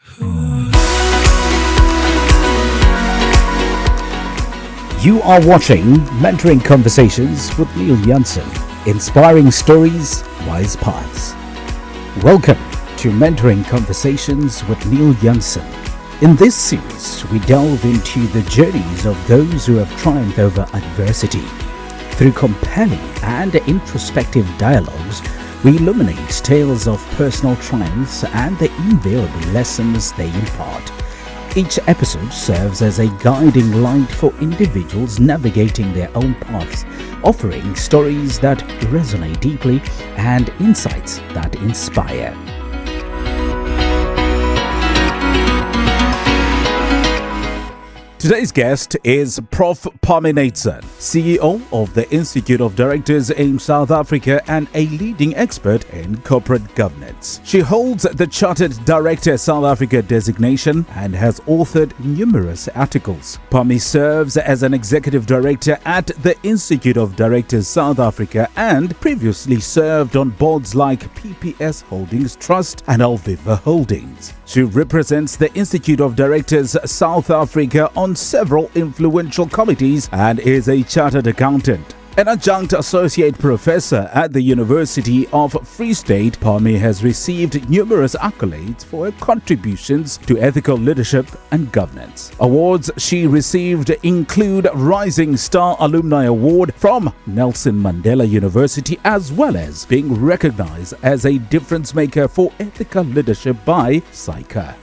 You are watching Mentoring Conversations with Neil Jansen, inspiring stories, wise paths. Welcome to Mentoring Conversations with Neil Jansen. In this series, we delve into the journeys of those who have triumphed over adversity. Through compelling and introspective dialogues, we illuminate tales of personal triumphs and the invaluable lessons they impart. Each episode serves as a guiding light for individuals navigating their own paths, offering stories that resonate deeply and insights that inspire. Today's guest is Prof Parmi Natesan, CEO of the Institute of Directors in South Africa and a leading expert in corporate governance. She holds the Chartered Director South Africa designation and has authored numerous articles. Parmi serves as an executive director at the Institute of Directors South Africa and previously served on boards like PPS Holdings Trust and Alviva Holdings. She represents the Institute of Directors South Africa on several influential committees and is a chartered accountant. An adjunct associate professor at the University of Free State, Parmi has received numerous accolades for her contributions to ethical leadership and governance. Awards she received include Rising Star Alumni Award from Nelson Mandela University, as well as being recognized as a difference maker for ethical leadership by SAICA.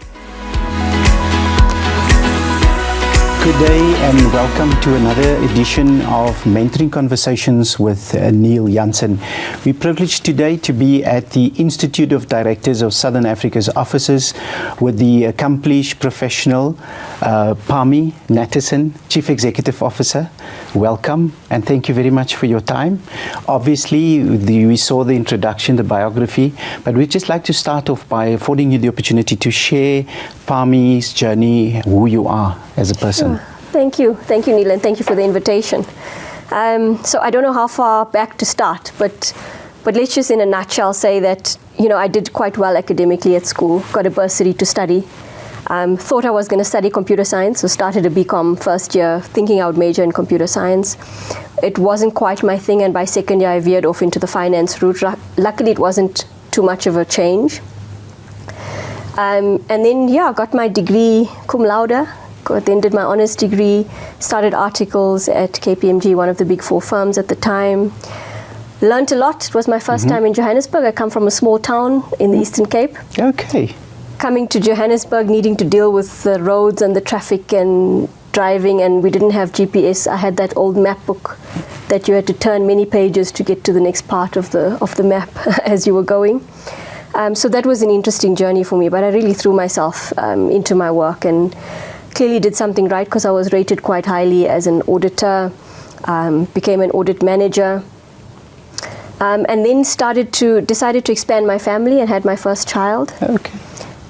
Good day and welcome to another edition of Mentoring Conversations with Neil Jansen. We're privileged today to be at the Institute of Directors of Southern Africa's offices with the accomplished professional Parmi Natesan, Chief Executive Officer. Welcome and thank you very much for your time. Obviously, we saw the introduction, the biography, but we'd just like to start off by affording you the opportunity to share Parmi's journey, who you are as a person. Sure. Thank you, Neil, and thank you for the invitation. So I don't know how far back to start, but let's just in a nutshell say that, I did quite well academically at school, got a bursary to study. Thought I was going to study computer science, so started a BCom first year, thinking I would major in computer science. It wasn't quite my thing, and by second year I veered off into the finance route. Luckily, it wasn't too much of a change. And then, I got my degree cum laude. Then did my honors degree, started articles at KPMG, one of the big four firms at the time. Learned a lot. It was my first time in Johannesburg. I come from a small town in the Eastern Cape. Okay. Coming to Johannesburg, needing to deal with the roads and the traffic and driving, and we didn't have GPS. I had that old map book that you had to turn many pages to get to the next part of the map as you were going. So that was an interesting journey for me, but I really threw myself into my work and clearly did something right because I was rated quite highly as an auditor, became an audit manager, and then decided to expand my family and had my first child. Okay.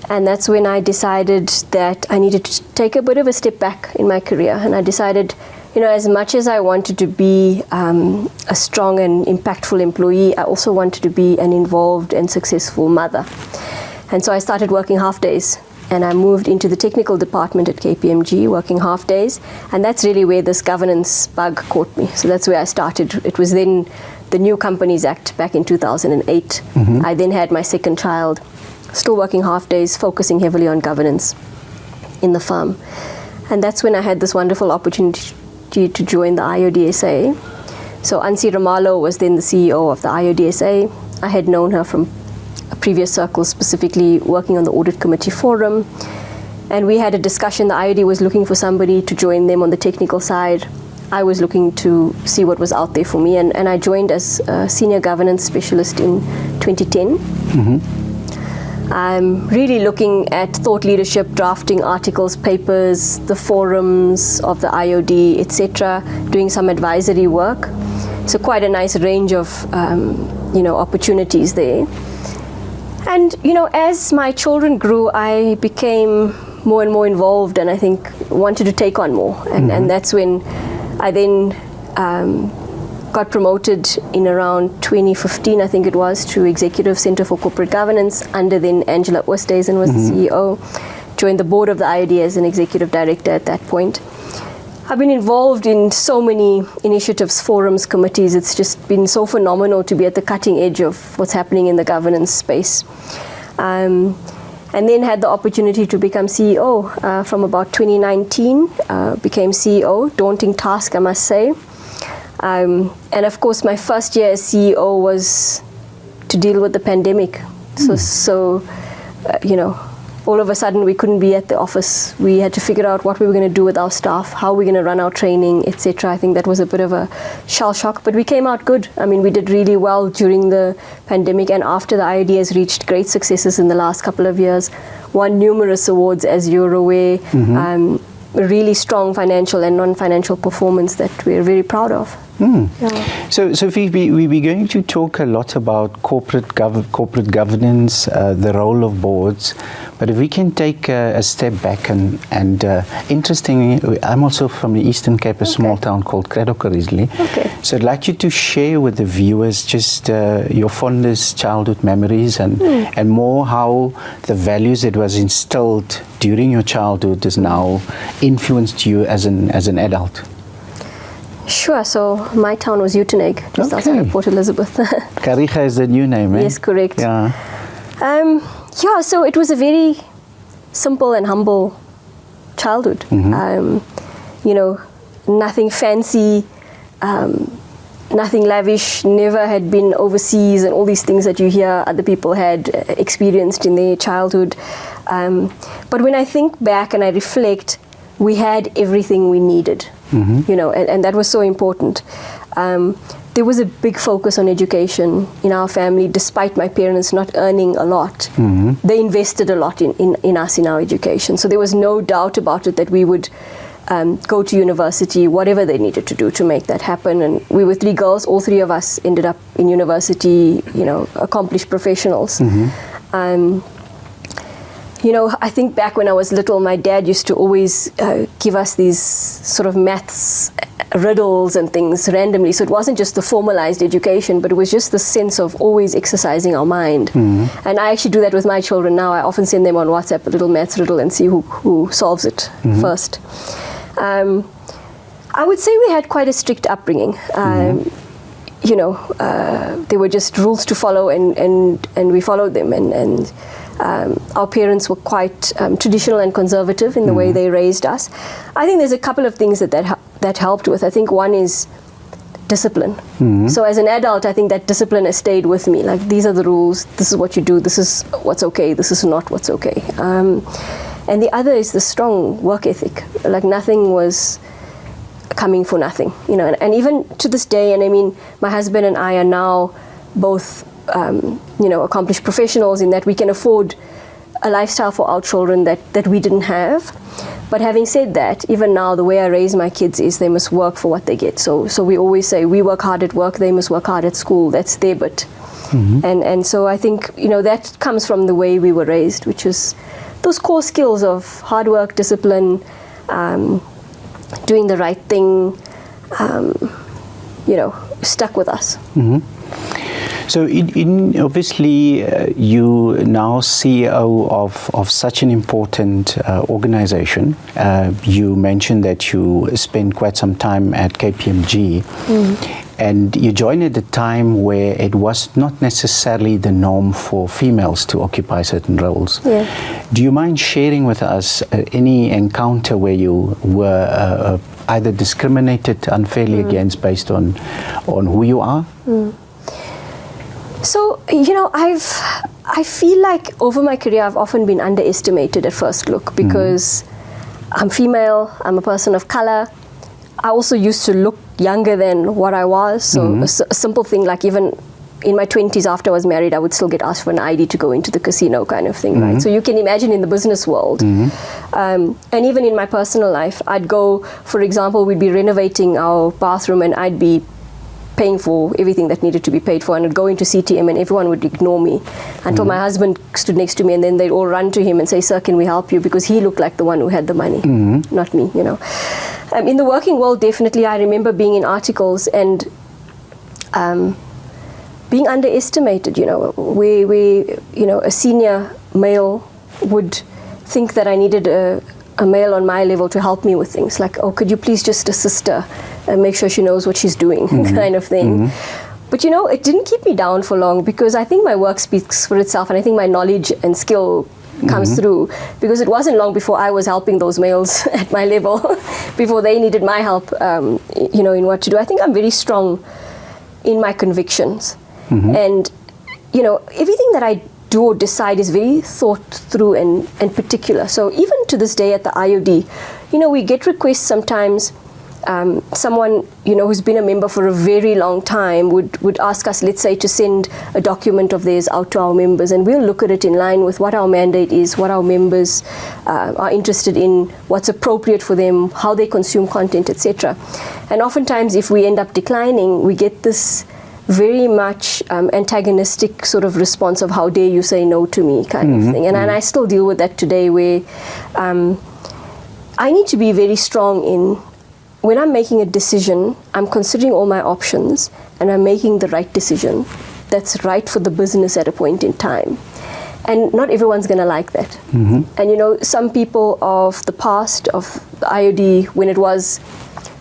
And that's when I decided that I needed to take a bit of a step back in my career. And I decided, as much as I wanted to be a strong and impactful employee, I also wanted to be an involved and successful mother. And so I started working half days. And I moved into the technical department at KPMG, working half days. And that's really where this governance bug caught me. So that's where I started. It was then the New Companies Act back in 2008. I then had my second child, still working half days, focusing heavily on governance in the firm. And that's when I had this wonderful opportunity to join the IoDSA. So Ansi Ramalo was then the CEO of the IoDSA. I had known her from previous circles, specifically working on the audit committee forum, and we had a discussion. The IOD was looking for somebody to join them on the technical side. I was looking to see what was out there for me, and I joined as a senior governance specialist in 2010. I'm really looking at thought leadership, drafting articles, papers, the forums of the IOD, etc., doing some advisory work. So quite a nice range of opportunities there. And, as my children grew, I became more and more involved and I think wanted to take on more. And that's when I then got promoted in around 2015, I think it was, to Executive Center for Corporate Governance under then Angela Oosthuizen was the CEO. joined the board of the IoD as an executive director at that point. I've been involved in so many initiatives, forums, committees. It's just been so phenomenal to be at the cutting edge of what's happening in the governance space. And then had the opportunity to become CEO from about 2019, became CEO, daunting task, I must say. And of course, my first year as CEO was to deal with the pandemic. So all of a sudden we couldn't be at the office. We had to figure out what we were going to do with our staff, how we're going to run our training, etc. I think that was a bit of a shell shock, but we came out good. I mean, we did really well during the pandemic, and after the IoD has reached great successes in the last couple of years, won numerous awards, as you're aware, really strong financial and non-financial performance that we're very proud of. Yeah. So we're going to talk a lot about corporate governance, the role of boards. But if we can take a step back and interestingly, I'm also from the Eastern Cape, a small town called Credocarizli. Okay. So I'd like you to share with the viewers just your fondest childhood memories and more how the values that was instilled during your childhood has now influenced you as an adult. Sure. So my town was Uitenhage, just outside of Port Elizabeth. Kariga is the new name, eh? Yes, correct. Yeah. So it was a very simple and humble childhood. Nothing fancy, nothing lavish, never had been overseas and all these things that you hear other people had experienced in their childhood. But when I think back and I reflect, we had everything we needed, and that was so important. There was a big focus on education in our family, despite my parents not earning a lot. They invested a lot in us, in our education. So there was no doubt about it that we would go to university, whatever they needed to do to make that happen. And we were 3 girls, all 3 of us ended up in university, accomplished professionals. I think back when I was little, my dad used to always give us these sort of maths riddles and things randomly. So it wasn't just the formalized education, but it was just the sense of always exercising our mind. And I actually do that with my children now. I often send them on WhatsApp a little maths riddle and see who solves it first. I would say we had quite a strict upbringing. There were just rules to follow, and we followed them. And our parents were quite traditional and conservative in the way they raised us. I think there's a couple of things that helped with. I think one is discipline. So as an adult, I think that discipline has stayed with me. Like, these are the rules, this is what you do, this is what's okay, this is not what's okay. And the other is the strong work ethic. Like, nothing was coming for nothing, and even to this day, and I mean, my husband and I are now both accomplished professionals in that we can afford a lifestyle for our children that we didn't have. But having said that, even now, the way I raise my kids is they must work for what they get. So we always say, we work hard at work, they must work hard at school. That's their bit. And so I think, that comes from the way we were raised, which is those core skills of hard work, discipline, doing the right thing, stuck with us. So obviously you now CEO of such an important organization. You mentioned that you spent quite some time at KPMG, and you joined at a time where it was not necessarily the norm for females to occupy certain roles. Yeah. Do you mind sharing with us any encounter where you were either discriminated unfairly against based on who you are? So, I feel like over my career I've often been underestimated at first look because I'm female, I'm a person of color. I also used to look younger than what I was. So a simple thing like even in my 20s after I was married, I would still get asked for an ID to go into the casino kind of thing, right? So you can imagine in the business world. And even in my personal life, I'd go, for example, we'd be renovating our bathroom and I'd be paying for everything that needed to be paid for, and I'd go into CTM and everyone would ignore me until my husband stood next to me, and then they'd all run to him and say, "Sir, can we help you?" Because he looked like the one who had the money, not me, In the working world, definitely, I remember being in articles and being underestimated, where a senior male would think that I needed a male on my level to help me with things, like, oh, could you please just assist her and make sure she knows what she's doing, kind of thing. But you know, it didn't keep me down for long, because I think my work speaks for itself, and I think my knowledge and skill comes through, because it wasn't long before I was helping those males at my level before they needed my help, you know, in what to do. I think I'm very strong in my convictions, and you know, everything that I do or decide is very thought through and particular. So even to this day at the IOD, you know, we get requests sometimes. Someone, you know, who's been a member for a very long time would ask us, let's say, to send a document of theirs out to our members, and we'll look at it in line with what our mandate is, what our members are interested in, what's appropriate for them, how they consume content, etc. And oftentimes, if we end up declining, we get this very much antagonistic sort of response of, how dare you say no to me, kind of thing. And I still deal with that today, where I need to be very strong in, when I'm making a decision, I'm considering all my options, and I'm making the right decision that's right for the business at a point in time. And not everyone's going to like that. And you know, some people of the past, of the IOD, when it was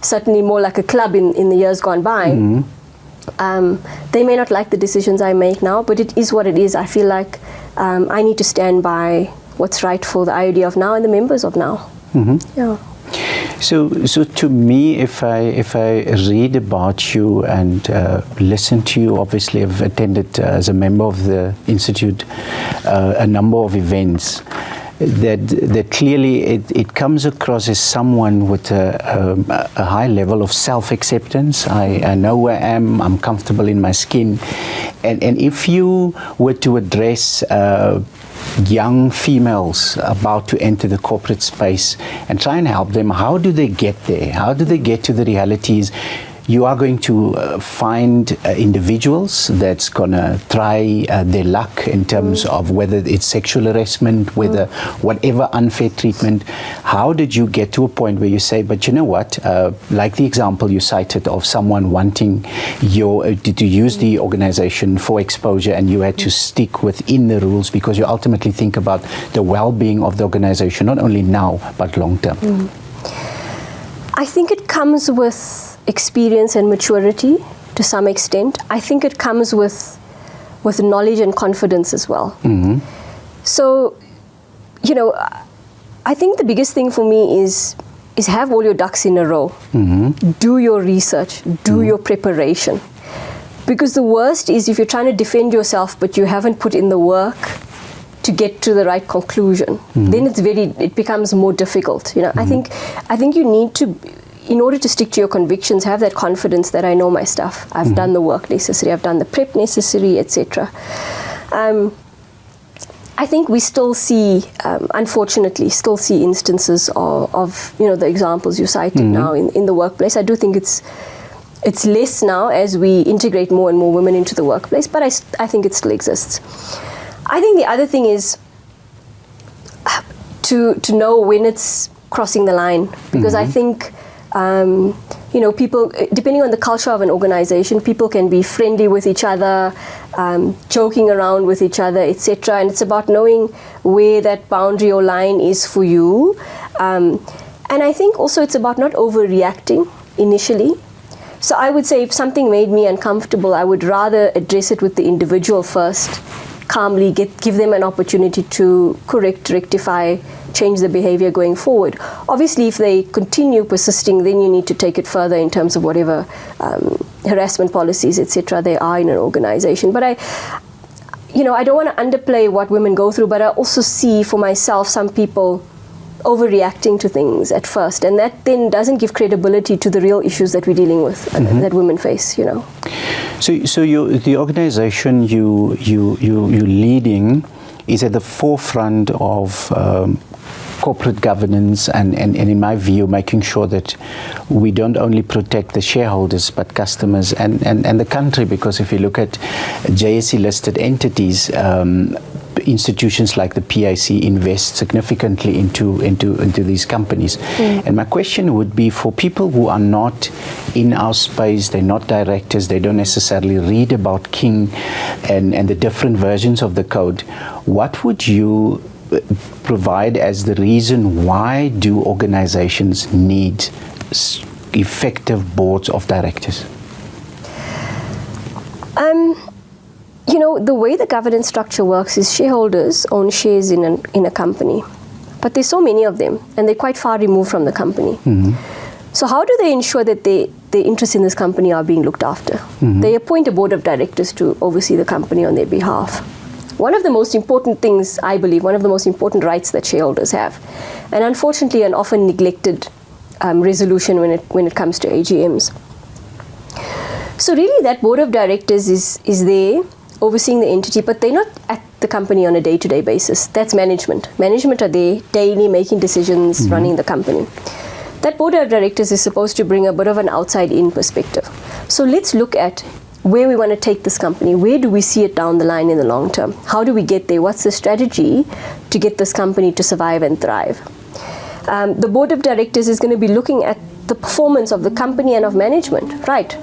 certainly more like a club in the years gone by, they may not like the decisions I make now, but it is what it is. I feel like I need to stand by what's right for the IOD of now and the members of now. Yeah. So to me, if I read about you and listen to you, obviously I've attended as a member of the Institute a number of events, that clearly it comes across as someone with a high level of self-acceptance. I know who I am, I'm comfortable in my skin. And if you were to address young females about to enter the corporate space and try and help them, how do they get there? How do they get to the realities? You are going to find individuals that's going to try their luck in terms of whether it's sexual harassment, whether whatever unfair treatment. How did you get to a point where you say, but you know what, like the example you cited of someone wanting to use the organization for exposure, and you had to stick within the rules because you ultimately think about the well-being of the organization, not only now, but long term? I think it comes with experience and maturity to some extent. I think it comes with knowledge and confidence as well. So, you know, I think the biggest thing for me is have all your ducks in a row. Do your research, do your preparation. Because the worst is if you're trying to defend yourself but you haven't put in the work to get to the right conclusion, then it becomes more difficult. You know, I think you need to, in order to stick to your convictions, have that confidence that I know my stuff. I've done the work necessary, I've done the prep necessary, etc. I think we still see, unfortunately, instances of you know, the examples you cited now in the workplace. I do think it's less now as we integrate more and more women into the workplace, but I think it still exists. I think the other thing is to know when it's crossing the line, because I think you know, people, depending on the culture of an organization, people can be friendly with each other, joking around with each other, etc. And it's about knowing where that boundary or line is for you. And I think also it's about not overreacting initially. So I would say if something made me uncomfortable, I would rather address it with the individual first, calmly give them an opportunity to correct, rectify, change the behavior going forward. Obviously, if they continue persisting, then you need to take it further in terms of whatever harassment policies, etc. there are in an organization. But I don't want to underplay what women go through, but I also see for myself some people overreacting to things at first, and that then doesn't give credibility to the real issues that we're dealing with that women face, you know. So the organization you leading is at the forefront of corporate governance and in my view making sure that we don't only protect the shareholders but customers and the country, because if you look at JSE listed entities, institutions like the PIC invest significantly into these companies. And my question would be, for people who are not in our space, they're not directors, they don't necessarily read about King and the different versions of the code, what would you provide as the reason why do organizations need effective boards of directors? The way the governance structure works is shareholders own shares in a company. But there's so many of them, and they're quite far removed from the company. Mm-hmm. So how do they ensure that their interests in this company are being looked after? Mm-hmm. They appoint a board of directors to oversee the company on their behalf. One of the most important things, I believe, one of the most important rights that shareholders have, and unfortunately an often neglected resolution when it comes to AGMs. So really that board of directors is there overseeing the entity, but they're not at the company on a day-to-day basis. That's management. Management are there daily making decisions, mm-hmm. running the company. That board of directors is supposed to bring a bit of an outside-in perspective. So let's look at where we want to take this company. Where do we see it down the line in the long term? How do we get there? What's the strategy to get this company to survive and thrive? The board of directors is going to be looking at the performance of the company and of management, right?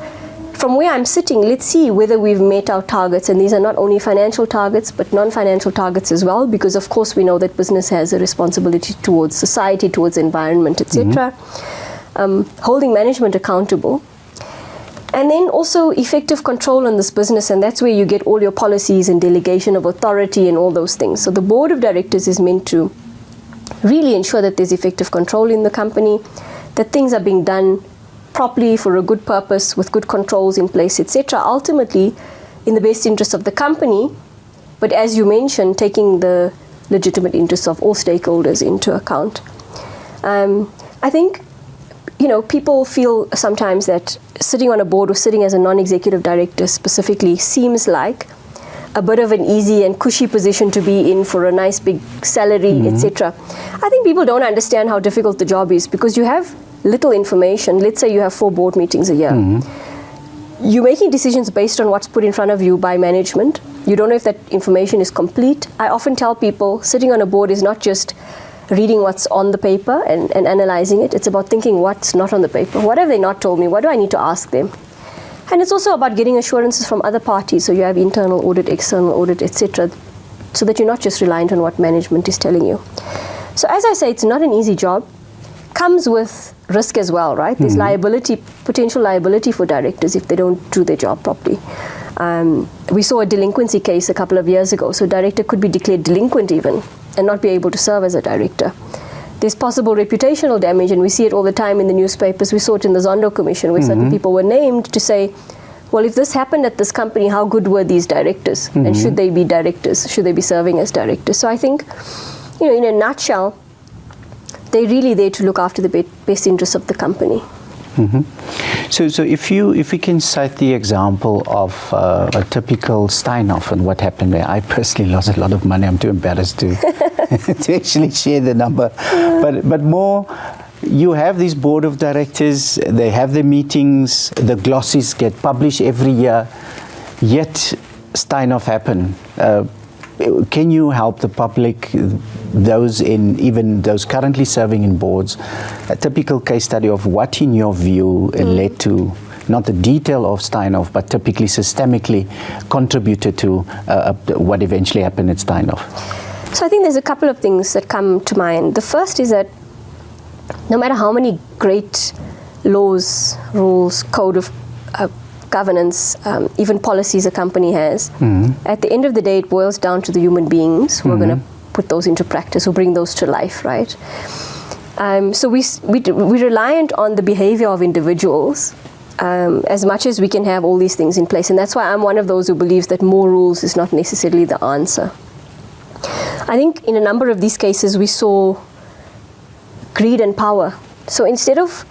From where I'm sitting, let's see whether we've met our targets, and these are not only financial targets, but non-financial targets as well, because of course we know that business has a responsibility towards society, towards environment, etc. Mm-hmm. Holding management accountable. And then also effective control on this business, and that's where you get all your policies and delegation of authority and all those things. So the board of directors is meant to really ensure that there's effective control in the company, that things are being done properly for a good purpose with good controls in place, etc. Ultimately, in the best interest of the company, but as you mentioned, taking the legitimate interests of all stakeholders into account. I think, people feel sometimes that sitting on a board or sitting as a non-executive director specifically seems like a bit of an easy and cushy position to be in for a nice big salary, mm-hmm. etc. I think people don't understand how difficult the job is, because you have little information. Let's say you have 4 board meetings a year. Mm-hmm. You're making decisions based on what's put in front of you by management. You don't know if that information is complete. I often tell people sitting on a board is not just reading what's on the paper and analyzing it. It's about thinking what's not on the paper. What have they not told me? What do I need to ask them? And it's also about getting assurances from other parties. So you have internal audit, external audit, etc., so that you're not just reliant on what management is telling you. So as I say, it's not an easy job. Comes with risk as well, right? There's potential liability for directors if they don't do their job properly. We saw a delinquency case a couple of years ago. So a director could be declared delinquent even and not be able to serve as a director. There's possible reputational damage, and we see it all the time in the newspapers. We saw it in the Zondo Commission, where mm-hmm. certain people were named to say, well, if this happened at this company, how good were these directors? Mm-hmm. And should they be directors? Should they be serving as directors? So I think, in a nutshell, they're really there to look after the best interests of the company. Mm-hmm. So if we can cite the example of a typical Steinhoff and what happened there. I personally lost a lot of money. I'm too embarrassed to to actually share the number. But more, you have this board of directors, they have their meetings, the glossies get published every year, yet Steinhoff happen. Can you help the public, those currently serving in boards, a typical case study of what, in your view, led to, not the detail of Steinhoff, but typically systemically contributed to what eventually happened at Steinhoff? So I think there's a couple of things that come to mind. The first is that no matter how many great laws, rules, code of governance, even policies a company has, mm-hmm. at the end of the day, it boils down to the human beings who mm-hmm. are going to put those into practice, who bring those to life, right? So we're reliant on the behavior of individuals as much as we can have all these things in place. And that's why I'm one of those who believes that more rules is not necessarily the answer. I think in a number of these cases, we saw greed and power. So instead of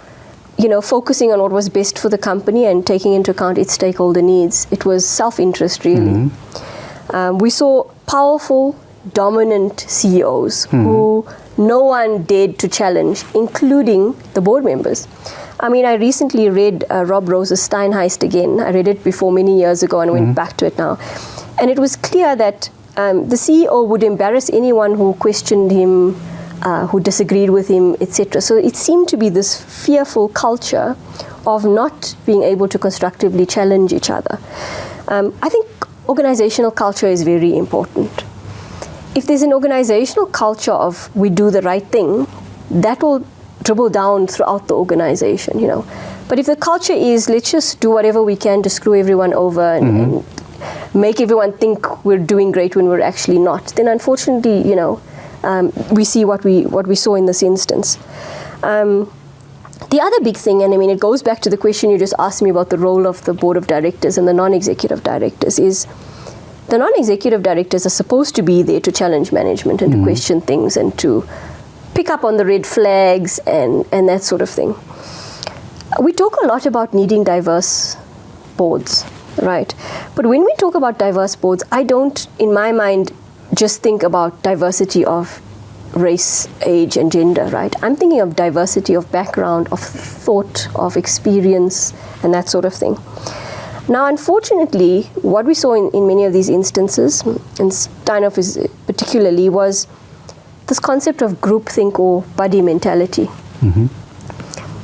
focusing on what was best for the company and taking into account its stakeholder needs, it was self-interest, really. Mm-hmm. We saw powerful, dominant CEOs mm-hmm. who no one dared to challenge, including the board members. I mean, I recently read Rob Rose's Steinheist again. I read it before many years ago and went back to it now. And it was clear that the CEO would embarrass anyone who questioned him, who disagreed with him, etc. So it seemed to be this fearful culture of not being able to constructively challenge each other. I think organizational culture is very important. if there's an organizational culture of we do the right thing, that will dribble down throughout the organization, you know. But if the culture is let's just do whatever we can to screw everyone over and make everyone think we're doing great when we're actually not, then unfortunately, you know, we see what we saw in this instance. The other big thing, and I mean, it goes back to the question you just asked me about the role of the board of directors and the non-executive directors, is the non-executive directors are supposed to be there to challenge management and to question things and to pick up on the red flags and that sort of thing. We talk a lot about needing diverse boards, right? But when we talk about diverse boards, I don't, in my mind, just think about diversity of race, age, and gender, right? I'm thinking of diversity of background, of thought, of experience, and that sort of thing. Now, unfortunately, what we saw in many of these instances, and Steinhoff is particularly, was this concept of groupthink or buddy mentality,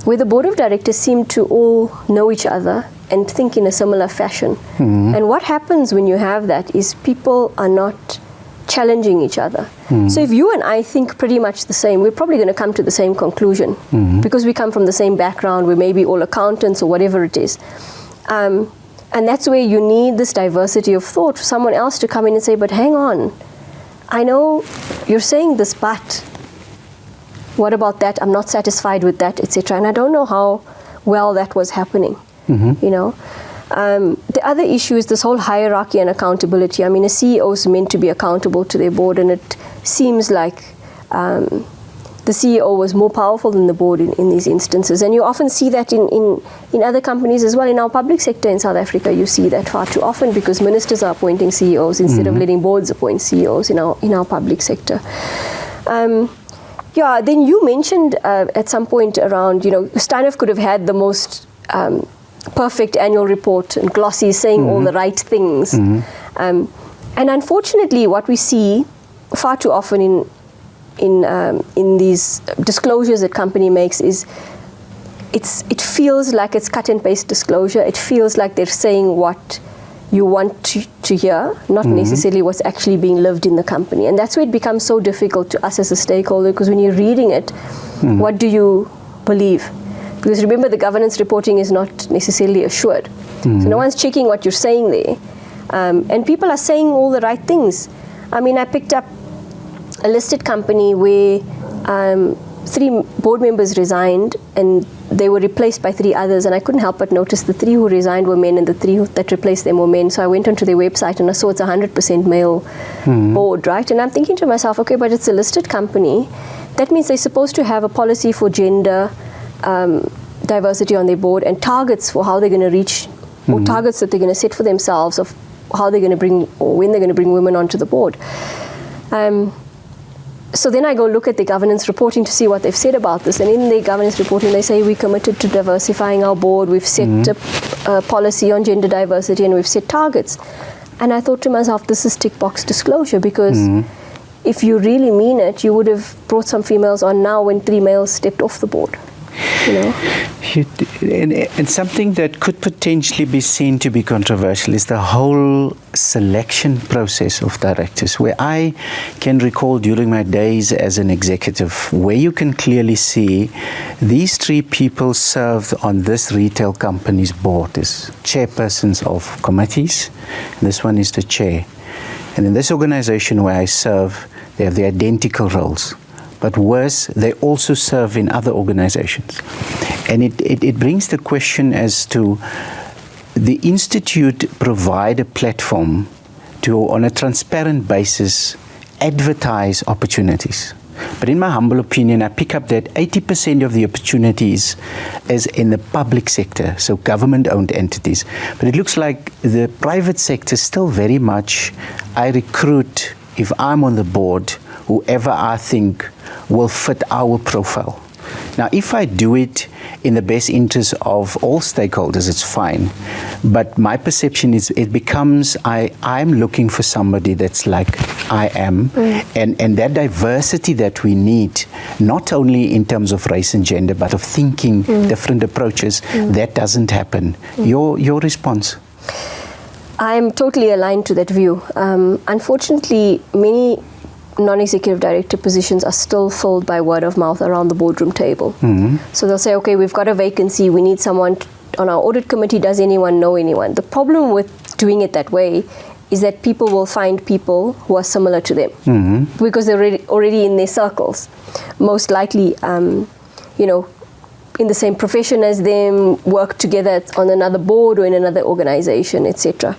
where the board of directors seem to all know each other and think in a similar fashion. And what happens when you have that is people are not challenging each other. So if you and I think pretty much the same, we're probably going to come to the same conclusion because we come from the same background, we may be all accountants or whatever it is. And that's where you need this diversity of thought for someone else to come in and say, but hang on, I know you're saying this, but what about that? I'm not satisfied with that, etc. And I don't know how well that was happening, you know. The other issue is this whole hierarchy and accountability. I mean, a CEO is meant to be accountable to their board, and it seems like the CEO was more powerful than the board in these instances. And you often see that in other companies as well. In our public sector in South Africa, you see that far too often because ministers are appointing CEOs instead of letting boards appoint CEOs in our public sector. Yeah, then you mentioned at some point around, you know, Steinhoff could have had the most perfect annual report and glossy saying all the right things. And unfortunately, what we see far too often in these disclosures that company makes is it feels like it's cut and paste disclosure. It feels like they're saying what you want to hear, not necessarily what's actually being lived in the company. And that's where it becomes so difficult to us as a stakeholder, because when you're reading it, what do you believe? Because remember, the governance reporting is not necessarily assured. So no one's checking what you're saying there. And people are saying all the right things. I mean, I picked up a listed company where 3 board members resigned and they were replaced by 3 others, and I couldn't help but notice the 3 who resigned were men and the 3 that replaced them were men. So I went onto their website and I saw it's 100% male board, right? And I'm thinking to myself, okay, but it's a listed company. That means they're supposed to have a policy for gender diversity on their board and targets for how they're going to reach, or targets that they're going to set for themselves of how they're going to bring, or when they're going to bring women onto the board. So then I go look at the governance reporting to see what they've said about this. And in the governance reporting, they say we're committed to diversifying our board. We've set a policy on gender diversity and we've set targets. And I thought to myself, this is tick box disclosure, because if you really mean it, you would have brought some females on now when 3 males stepped off the board. You know? And something that could potentially be seen to be controversial is the whole selection process of directors, where I can recall during my days as an executive, where you can clearly see these 3 people served on this retail company's board as chairpersons of committees. This one is the chair. And in this organization where I serve, they have the identical roles. But worse, they also serve in other organizations. And it brings the question as to the institute provide a platform to, on a transparent basis, advertise opportunities. But in my humble opinion, I pick up that 80% of the opportunities is in the public sector, so government-owned entities. But it looks like the private sector still very much, I recruit, if I'm on the board, whoever I think will fit our profile. Now, if I do it in the best interest of all stakeholders, it's fine. But my perception is it becomes, I'm looking for somebody that's like I am. And that diversity that we need, not only in terms of race and gender, but of thinking different approaches, that doesn't happen. Your response? I'm totally aligned to that view. Unfortunately, many non-executive director positions are still filled by word of mouth around the boardroom table. So they'll say, okay, we've got a vacancy, we need someone on our audit committee, does anyone know anyone? The problem with doing it that way is that people will find people who are similar to them because they're already in their circles. Most likely, in the same profession as them, work together on another board or in another organization, etc.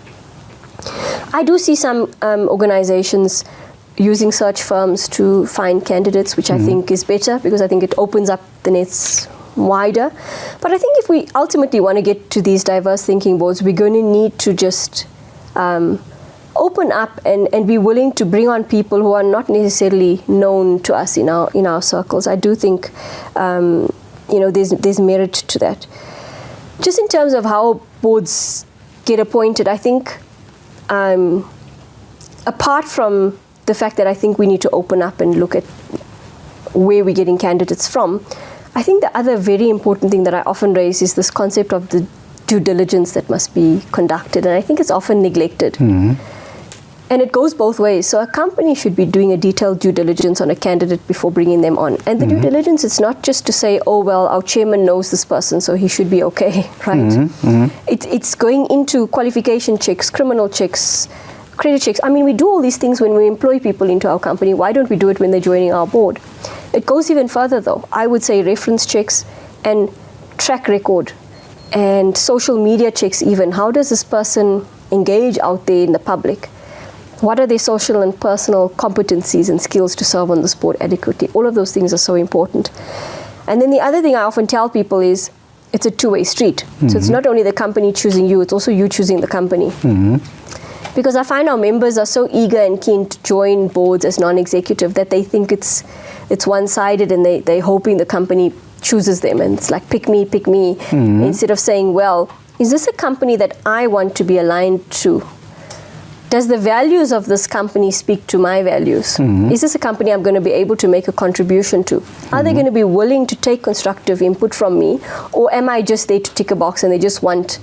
I do see some organizations using search firms to find candidates, which I think is better because I think it opens up the nets wider. But I think if we ultimately want to get to these diverse thinking boards, we're going to need to just open up and be willing to bring on people who are not necessarily known to us in our circles. I do think there's merit to that. Just in terms of how boards get appointed, I think apart from the fact that I think we need to open up and look at where we're getting candidates from, I think the other very important thing that I often raise is this concept of the due diligence that must be conducted, and I think it's often neglected. And it goes both ways. So a company should be doing a detailed due diligence on a candidate before bringing them on. And the due diligence, it's not just to say, oh, well, our chairman knows this person, so he should be okay, right? It's going into qualification checks, criminal checks, credit checks. I mean, we do all these things when we employ people into our company. Why don't we do it when they're joining our board? It goes even further, though. I would say reference checks and track record and social media checks even. How does this person engage out there in the public? What are their social and personal competencies and skills to serve on this board adequately? All of those things are so important. And then the other thing I often tell people is it's a two-way street. So it's not only the company choosing you, it's also you choosing the company. Because I find our members are so eager and keen to join boards as non-executive that they think it's one-sided and they're hoping the company chooses them. And it's like, pick me, instead of saying, well, is this a company that I want to be aligned to? Does the values of this company speak to my values? Is this a company I'm going to be able to make a contribution to? Are they going to be willing to take constructive input from me? Or am I just there to tick a box and they just want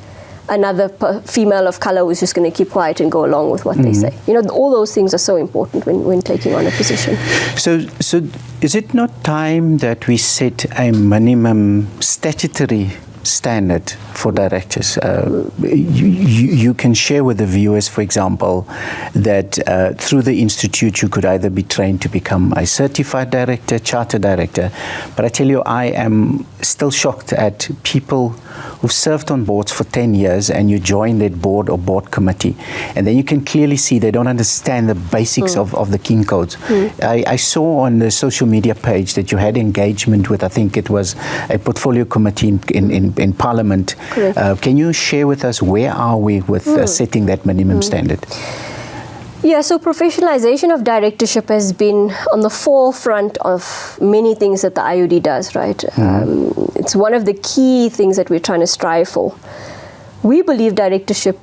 another female of color who's just going to keep quiet and go along with what they say? All those things are so important when taking on a position. So is it not time that we set a minimum statutory standard for directors? You can share with the viewers, for example, that through the institute you could either be trained to become a certified director, chartered director, but I tell you, I am still shocked at people who've served on boards for 10 years and you join that board or board committee, and then you can clearly see they don't understand the basics of the King Codes. I saw on the social media page that you had engagement with, I think it was a portfolio committee in Parliament. Can you share with us where are we with setting that minimum standard? Yeah, so professionalization of directorship has been on the forefront of many things that the IOD does, right? It's one of the key things that we're trying to strive for. We believe directorship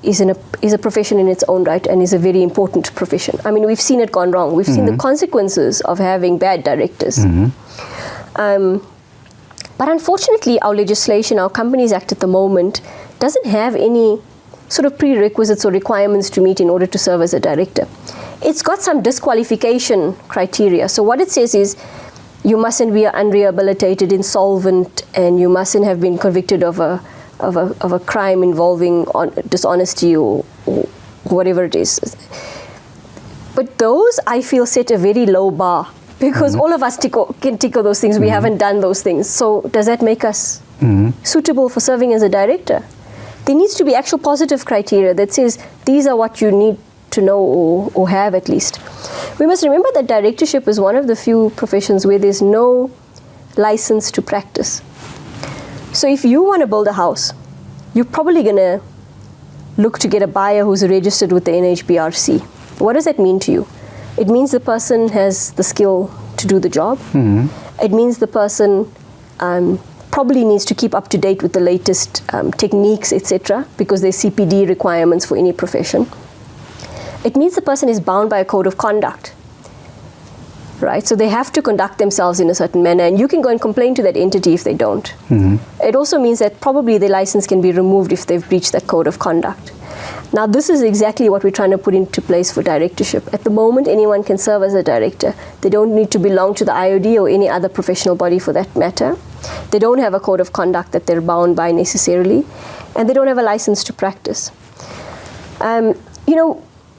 is a profession in its own right and is a very important profession. I mean, we've seen it gone wrong. We've seen the consequences of having bad directors. But unfortunately, our legislation, our Companies Act at the moment, doesn't have any sort of prerequisites or requirements to meet in order to serve as a director. It's got some disqualification criteria. So what it says is you mustn't be unrehabilitated, insolvent, and you mustn't have been convicted of a crime involving dishonesty or whatever it is. But those, I feel, set a very low bar because all of us can tick all those things. We haven't done those things. So does that make us suitable for serving as a director? There needs to be actual positive criteria that says these are what you need to know or have at least. We must remember that directorship is one of the few professions where there's no license to practice. So if you want to build a house, you're probably going to look to get a buyer who's registered with the NHBRC. What does that mean to you? It means the person has the skill to do the job. It means the person probably needs to keep up to date with the latest techniques, etc., because there's CPD requirements for any profession. It means the person is bound by a code of conduct, right? So they have to conduct themselves in a certain manner, and you can go and complain to that entity if they don't. It also means that probably the license can be removed if they've breached that code of conduct. Now, this is exactly what we're trying to put into place for directorship. At the moment, anyone can serve as a director. They don't need to belong to the IOD or any other professional body for that matter. They don't have a code of conduct that they're bound by necessarily, and they don't have a license to practice.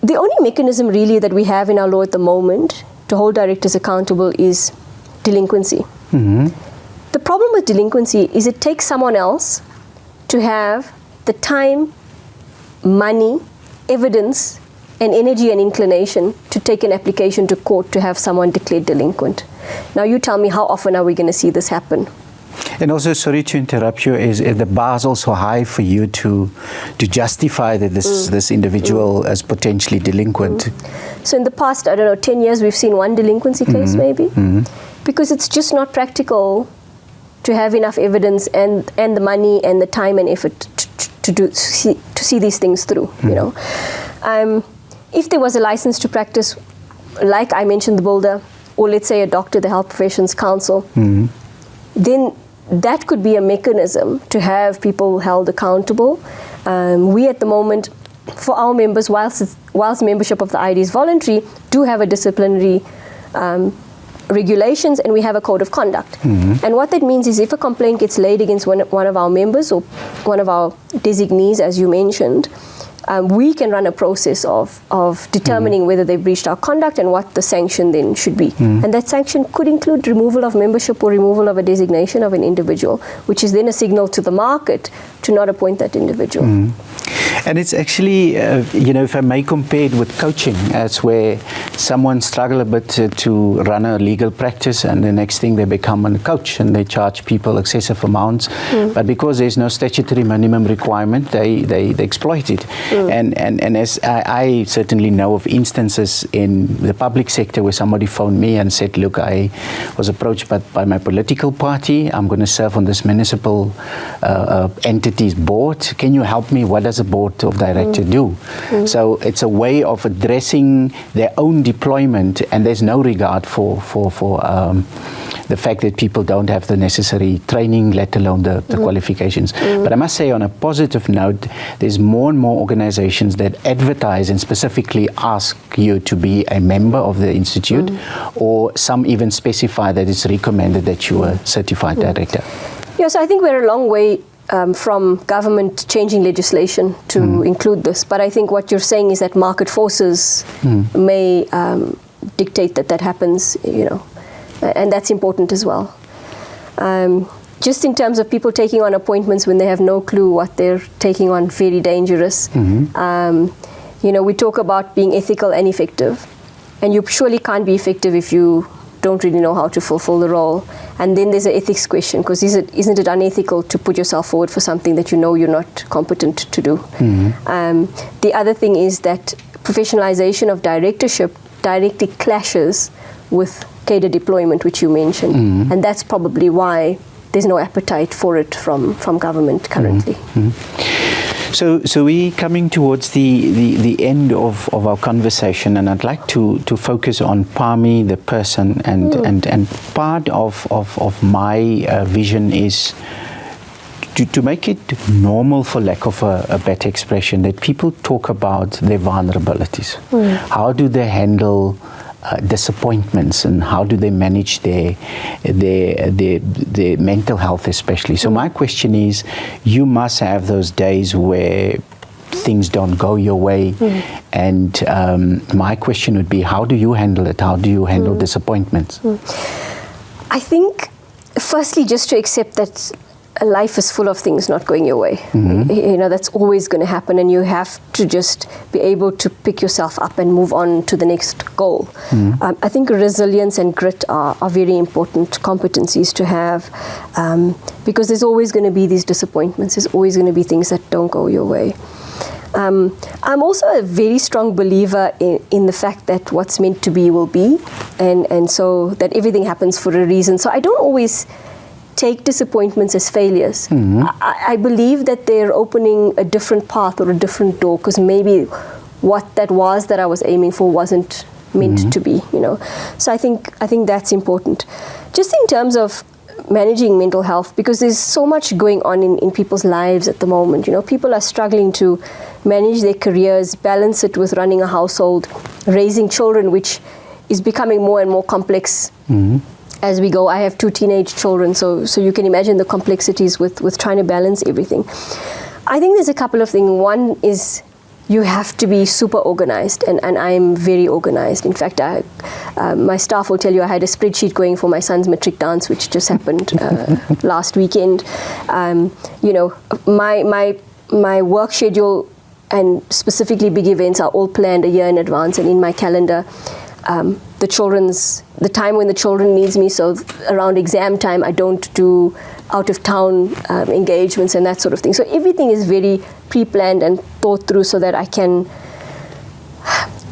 The only mechanism really that we have in our law at the moment to hold directors accountable is delinquency. The problem with delinquency is it takes someone else to have the time, money, evidence, and energy and inclination to take an application to court to have someone declared delinquent. Now you tell me, how often are we going to see this happen? And also, sorry to interrupt you, is the bar is also high for you to justify that this individual is potentially delinquent. So in the past, 10 years, we've seen one delinquency case maybe, because it's just not practical to have enough evidence and the money and the time and effort to see these things through. If there was a license to practice, like I mentioned, the builder, or let's say a doctor, the Health Professions Council, then that could be a mechanism to have people held accountable. We at the moment, for our members, whilst membership of the IOD is voluntary, do have a disciplinary regulations, and we have a code of conduct. And what that means is if a complaint gets laid against one of our members or one of our designees, as you mentioned, we can run a process of determining whether they breached our conduct and what the sanction then should be. And that sanction could include removal of membership or removal of a designation of an individual, which is then a signal to the market to not appoint that individual. And it's actually, if I may compare it with coaching, as where someone struggle a bit to run a legal practice, and the next thing they become a coach and they charge people excessive amounts. But because there's no statutory minimum requirement, they exploit it. And as I certainly know of instances in the public sector where somebody phoned me and said, look, I was approached by my political party. I'm going to serve on this municipal entity's board. Can you help me? What does a board of director do? So it's a way of addressing their own deployment, and there's no regard for the fact that people don't have the necessary training, let alone the qualifications. But I must say, on a positive note, there's more and more organizations that advertise and specifically ask you to be a member of the institute, or some even specify that it's recommended that you are a certified director. Yes, I think we're a long way from government changing legislation to include this. But I think what you're saying is that market forces may dictate that happens, and that's important as well. Just in terms of people taking on appointments when they have no clue what they're taking on, very dangerous. We talk about being ethical and effective, and you surely can't be effective if you don't really know how to fulfill the role. And then there's an ethics question, because isn't it unethical to put yourself forward for something that you know you're not competent to do? The other thing is that professionalization of directorship directly clashes with cadre deployment, which you mentioned, and that's probably why there's no appetite for it from government currently. So we're coming towards the end of our conversation, and I'd like to focus on Parmi, the person, and part of my vision is to make it normal, for lack of a better expression, that people talk about their vulnerabilities. How do they handle disappointments, and how do they manage their mental health especially? So my question is, you must have those days where things don't go your way, and my question would be, how do you handle it? How do you handle disappointments? I think firstly, just to accept that life is full of things not going your way. That's always going to happen, and you have to just be able to pick yourself up and move on to the next goal. I think resilience and grit are very important competencies to have, because there's always going to be these disappointments. There's always going to be things that don't go your way. I'm also a very strong believer in the fact that what's meant to be will be, and so that everything happens for a reason. So I don't always take disappointments as failures. I believe that they're opening a different path or a different door, because maybe what that I was aiming for wasn't meant to be. So I think that's important. Just in terms of managing mental health, because there's so much going on in people's lives at the moment. You know, people are struggling to manage their careers, balance it with running a household, raising children, which is becoming more and more complex as we go. I have 2 teenage children, so you can imagine the complexities with trying to balance everything. I think there's a couple of things. One is you have to be super organized, and I'm very organized. In fact, my staff will tell you I had a spreadsheet going for my son's matric dance, which just happened last weekend. You know, my work schedule and specifically big events are all planned a year in advance, and in my calendar, the time when the children needs me, so around exam time, I don't do out of town engagements and that sort of thing. So everything is very pre-planned and thought through, so that I can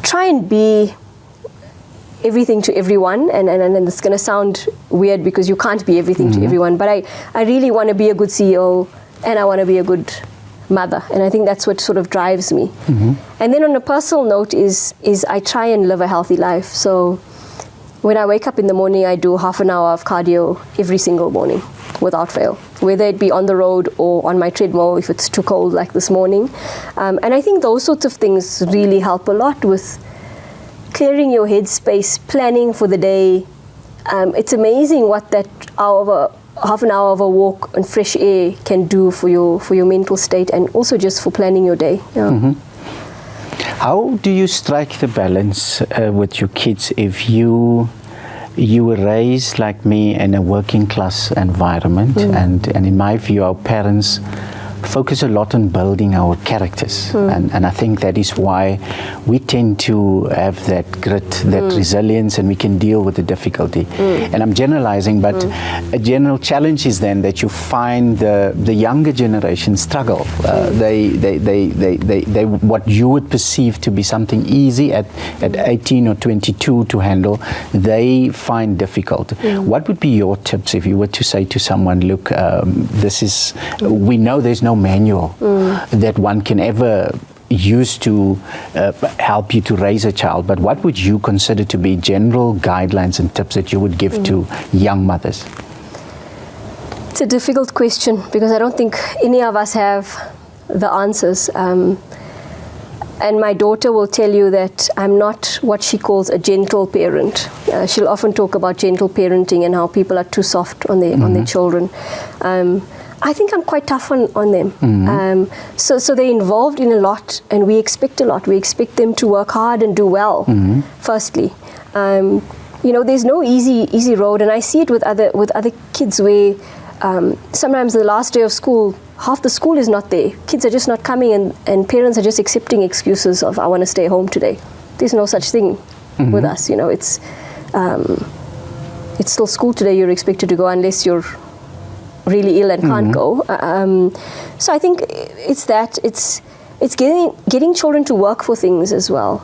try and be everything to everyone. And it's going to sound weird because you can't be everything to everyone, but I really want to be a good CEO, and I want to be a good mother, and I think that's what sort of drives me. And then on a personal note is I try and live a healthy life. So when I wake up in the morning, I do half an hour of cardio every single morning without fail, whether it be on the road or on my treadmill if it's too cold like this morning. And I think those sorts of things really help a lot with clearing your headspace, planning for the day. It's amazing what that half an hour of a walk and fresh air can do for your mental state, and also just for planning your day. Yeah. How do you strike the balance with your kids if you were raised like me in a working class environment, and in my view our parents focus a lot on building our characters, and I think that is why we tend to have that grit, that resilience, and we can deal with the difficulty. And I'm generalizing, but a general challenge is then that you find the younger generation struggle. They what you would perceive to be something easy at 18 or 22 to handle, they find difficult. What would be your tips if you were to say to someone, look, we know there's no manual that one can ever use to help you to raise a child, but what would you consider to be general guidelines and tips that you would give to young mothers? It's a difficult question because I don't think any of us have the answers. And my daughter will tell you that I'm not what she calls a gentle parent. She'll often talk about gentle parenting and how people are too soft on their children. I think I'm quite tough on them. So they're involved in a lot, and we expect a lot. We expect them to work hard and do well, firstly. You know, there's no easy road, and I see it with other kids where sometimes the last day of school, half the school is not there. Kids are just not coming, and parents are just accepting excuses of, I want to stay home today. There's no such thing with us. You know, it's still school today. You're expected to go unless you're really ill and can't go. So I think it's that. It's getting children to work for things as well.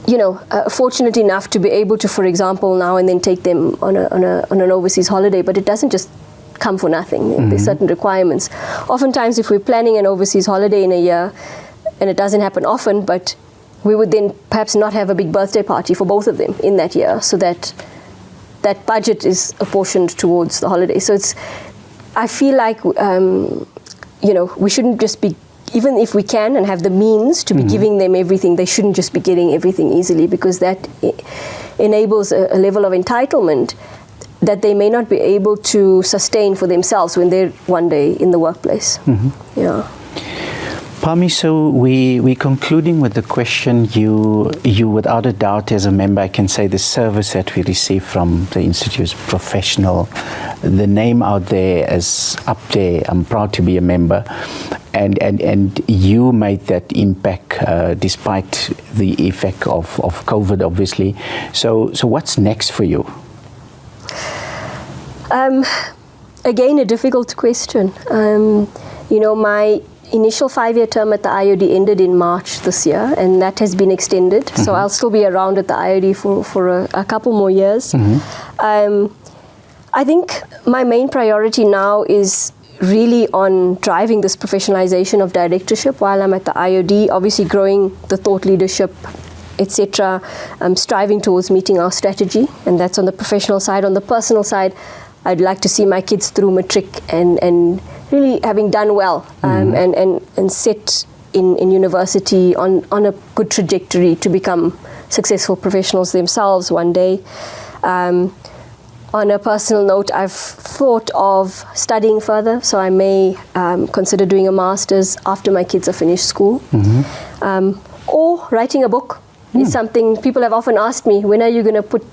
You know, fortunate enough to be able to, for example, now and then take them on an overseas holiday, but it doesn't just come for nothing. There's certain requirements. Oftentimes, if we're planning an overseas holiday in a year, and it doesn't happen often, but we would then perhaps not have a big birthday party for both of them in that year, so that budget is apportioned towards the holiday. So I feel like, you know, we shouldn't just be, even if we can and have the means to be giving them everything, they shouldn't just be getting everything easily, because that enables a level of entitlement that they may not be able to sustain for themselves when they're one day in the workplace. Yeah. Parmi, so we're concluding with the question, you without a doubt as a member, I can say the service that we receive from the Institute is professional. The name out there is up there. I'm proud to be a member. And you made that impact despite the effect of COVID, obviously. So what's next for you? Again, a difficult question. You know, my initial 5-year term at the IOD ended in March this year, and that has been extended. So I'll still be around at the IOD for a couple more years. I think my main priority now is really on driving this professionalization of directorship while I'm at the IOD, obviously growing the thought leadership etc., striving towards meeting our strategy, and that's on the professional side. On the personal side, I'd like to see my kids through matric and really having done well, and set in university on a good trajectory to become successful professionals themselves one day. On a personal note, I've thought of studying further, so I may consider doing a master's after my kids have finished school. Or writing a book is something people have often asked me, when are you going to put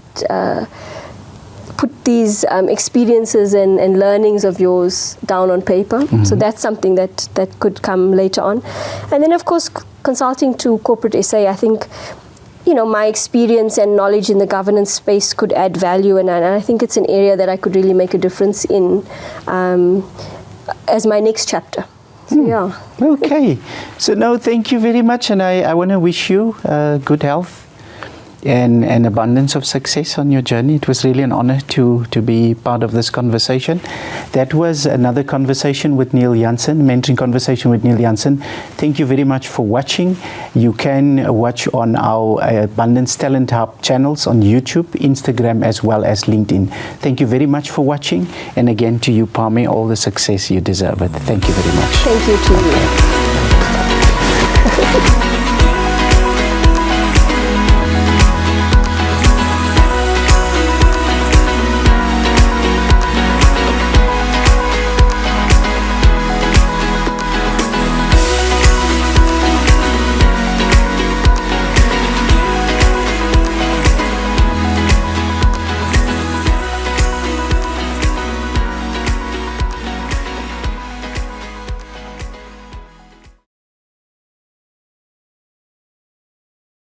these experiences and learnings of yours down on paper? So that's something that could come later on. And then, of course, consulting to corporate SA, I think, my experience and knowledge in the governance space could add value, and I think it's an area that I could really make a difference in as my next chapter. So, yeah. Okay. So, no, thank you very much, and I want to wish you good health and an abundance of success on your journey. It was really an honor to be part of this conversation. That was another conversation with Neil Jansen, mentoring conversation with Neil Jansen. Thank you very much for watching. You can watch on our Abundance Talent Hub channels on YouTube, Instagram, as well as LinkedIn. Thank you very much for watching. And again, to you, Parmi, all the success you deserve it. Thank you very much. Thank you to you.